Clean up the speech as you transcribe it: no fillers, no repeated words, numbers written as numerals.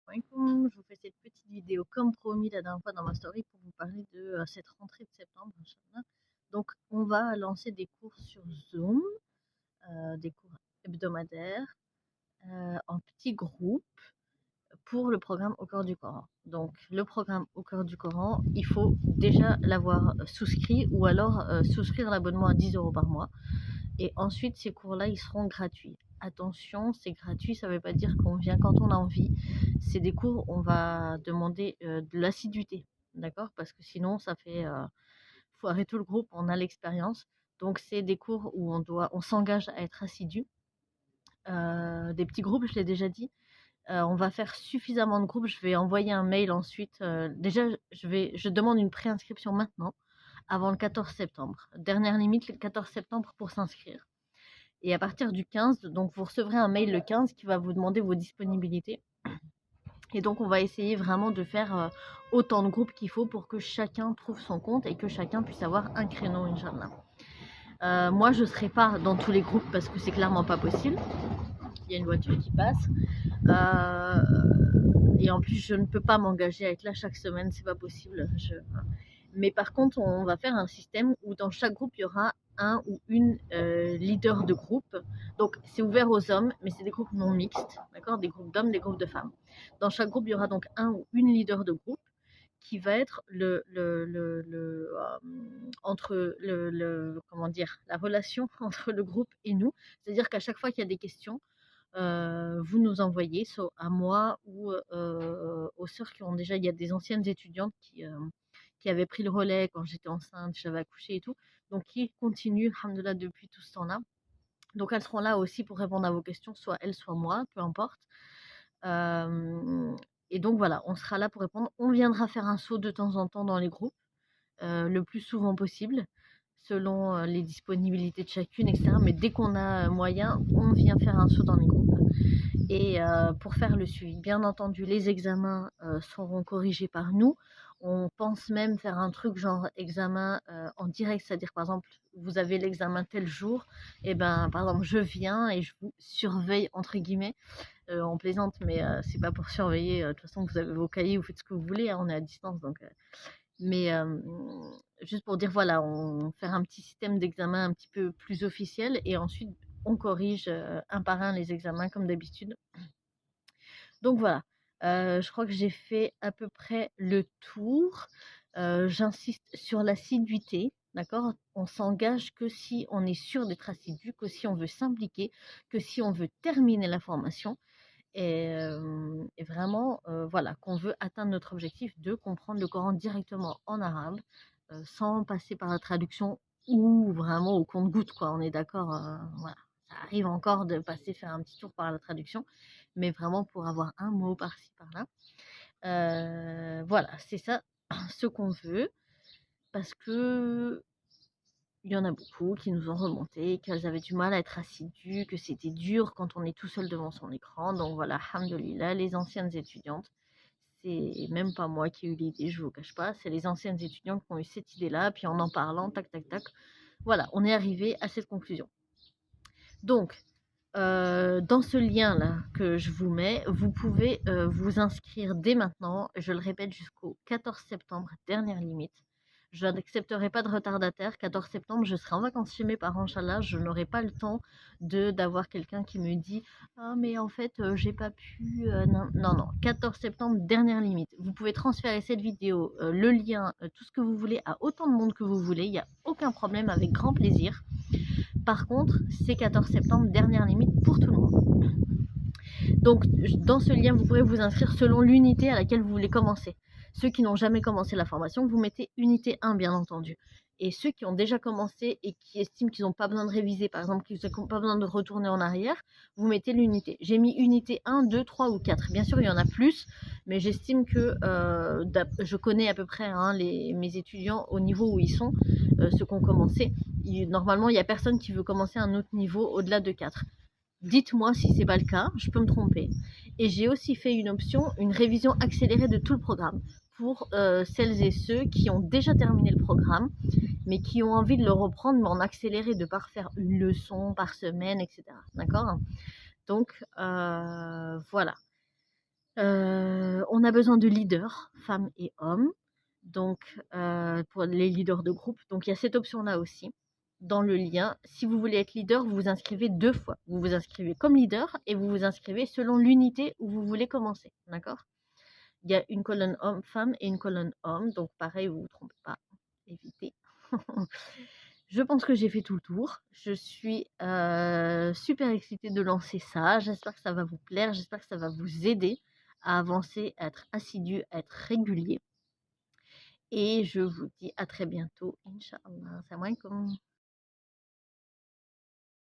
alaikum. Je vous fais cette petite vidéo comme promis la dernière fois dans ma story pour vous parler de cette rentrée de septembre, Inch'Allah. Donc, on va lancer des cours sur Zoom, des cours hebdomadaires, en petits groupes pour le programme Au cœur du Coran. Donc, le programme Au cœur du Coran, il faut déjà l'avoir souscrit ou alors souscrire l'abonnement à 10 € par mois. Et ensuite, ces cours-là, ils seront gratuits. Attention, c'est gratuit, ça ne veut pas dire qu'on vient quand on a envie. C'est des cours, on va demander de l'assiduité, d'accord? Parce que sinon, ça fait foirer tout le groupe, on a l'expérience. Donc, c'est des cours où on s'engage à être assidu. Des petits groupes, je l'ai déjà dit. On va faire suffisamment de groupes. Je vais envoyer un mail ensuite. Déjà, je demande une préinscription maintenant, avant le 14 septembre. Dernière limite, le 14 septembre pour s'inscrire. Et à partir du 15, donc vous recevrez un mail le 15 qui va vous demander vos disponibilités. Et donc on va essayer vraiment de faire autant de groupes qu'il faut pour que chacun trouve son compte et que chacun puisse avoir un créneau, Inch'Allah. Moi, je ne serai pas dans tous les groupes parce que c'est clairement pas possible. Il y a une voiture qui passe. Et en plus, je ne peux pas m'engager à être là chaque semaine, c'est pas possible. Mais par contre, on va faire un système où dans chaque groupe, il y aura un ou une leader de groupe. Donc, c'est ouvert aux hommes, mais c'est des groupes non mixtes, d'accord? Des groupes d'hommes, des groupes de femmes. Dans chaque groupe, il y aura donc un ou une leader de groupe qui va être entre comment dire, la relation entre le groupe et nous. C'est-à-dire qu'à chaque fois qu'il y a des questions, vous nous envoyez, soit à moi ou aux sœurs qui ont déjà, il y a des anciennes étudiantes qui avaient pris le relais quand j'étais enceinte, j'avais accouché et tout, donc qui continuent, alhamdoulilah, depuis tout ce temps-là. Donc elles seront là aussi pour répondre à vos questions, soit elles, soit moi, peu importe. Et donc voilà, on sera là pour répondre. On viendra faire un saut de temps en temps dans les groupes, le plus souvent possible, selon les disponibilités de chacune, etc. Mais dès qu'on a moyen, on vient faire un saut dans les groupes. Et pour faire le suivi, bien entendu, les examens seront corrigés par nous. On pense même faire un truc genre examen en direct, c'est-à-dire par exemple, vous avez l'examen tel jour, et ben par exemple, je viens et je vous surveille entre guillemets. On plaisante, mais c'est pas pour surveiller. De toute façon, vous avez vos cahiers, vous faites ce que vous voulez, hein, on est à distance, donc. Mais juste pour dire, voilà, on faire un petit système d'examen un petit peu plus officiel et ensuite on corrige un par un les examens comme d'habitude. Donc voilà, je crois que j'ai fait à peu près le tour. J'insiste sur l'assiduité, d'accord? On s'engage que si on est sûr d'être assidu, que si on veut s'impliquer, que si on veut terminer la formation et vraiment, voilà, qu'on veut atteindre notre objectif de comprendre le Coran directement en arabe, sans passer par la traduction ou vraiment au compte-gouttes, quoi. On est d'accord, voilà. Ça arrive encore de passer faire un petit tour par la traduction, mais vraiment pour avoir un mot par-ci par-là. Voilà, c'est ça ce qu'on veut parce que il y en a beaucoup qui nous ont remonté, qu'elles avaient du mal à être assidues, que c'était dur quand on est tout seul devant son écran. Donc voilà, alhamdoulilah, les anciennes étudiantes, c'est même pas moi qui ai eu l'idée, je vous cache pas, c'est les anciennes étudiantes qui ont eu cette idée-là, puis en parlant, tac, tac, tac, voilà, on est arrivé à cette conclusion. Donc, dans ce lien-là que je vous mets, vous pouvez vous inscrire dès maintenant, je le répète, jusqu'au 14 septembre, dernière limite. Je n'accepterai pas de retardataire. 14 septembre, je serai en vacances chez mes parents, Inch'Allah. Je n'aurai pas le temps d'avoir quelqu'un qui me dit ah, mais en fait, j'ai pas pu. Non, non, non. 14 septembre, dernière limite. Vous pouvez transférer cette vidéo, le lien, tout ce que vous voulez à autant de monde que vous voulez. Il n'y a aucun problème, avec grand plaisir. Par contre, c'est 14 septembre, dernière limite pour tout le monde. Donc, dans ce lien, vous pourrez vous inscrire selon l'unité à laquelle vous voulez commencer. Ceux qui n'ont jamais commencé la formation, vous mettez unité 1, bien entendu. Et ceux qui ont déjà commencé et qui estiment qu'ils n'ont pas besoin de réviser, par exemple, qu'ils n'ont pas besoin de retourner en arrière, vous mettez l'unité. J'ai mis unité 1, 2, 3 ou 4. Bien sûr, il y en a plus, mais j'estime que je connais à peu près mes étudiants au niveau où ils sont, ceux qui ont commencé. Normalement, il n'y a personne qui veut commencer un autre niveau au-delà de 4. Dites-moi si c'est pas le cas, je peux me tromper. Et j'ai aussi fait une option, une révision accélérée de tout le programme pour celles et ceux qui ont déjà terminé le programme, mais qui ont envie de le reprendre, mais en accéléré, de pas refaire une leçon par semaine, etc. D'accord? Donc, voilà. on a besoin de leaders, femmes et hommes, donc pour les leaders de groupe. Donc il y a cette option-là aussi dans le lien. Si vous voulez être leader, vous vous inscrivez 2 fois. Vous vous inscrivez comme leader et vous vous inscrivez selon l'unité où vous voulez commencer, d'accord? Il y a une colonne homme-femme et une colonne homme, donc pareil, vous vous trompez pas, évitez. Je pense que j'ai fait tout le tour. Je suis super excitée de lancer ça. J'espère que ça va vous plaire, j'espère que ça va vous aider à avancer, à être assidu, à être régulier. Et je vous dis à très bientôt, Inch'Allah. Salam alaikum.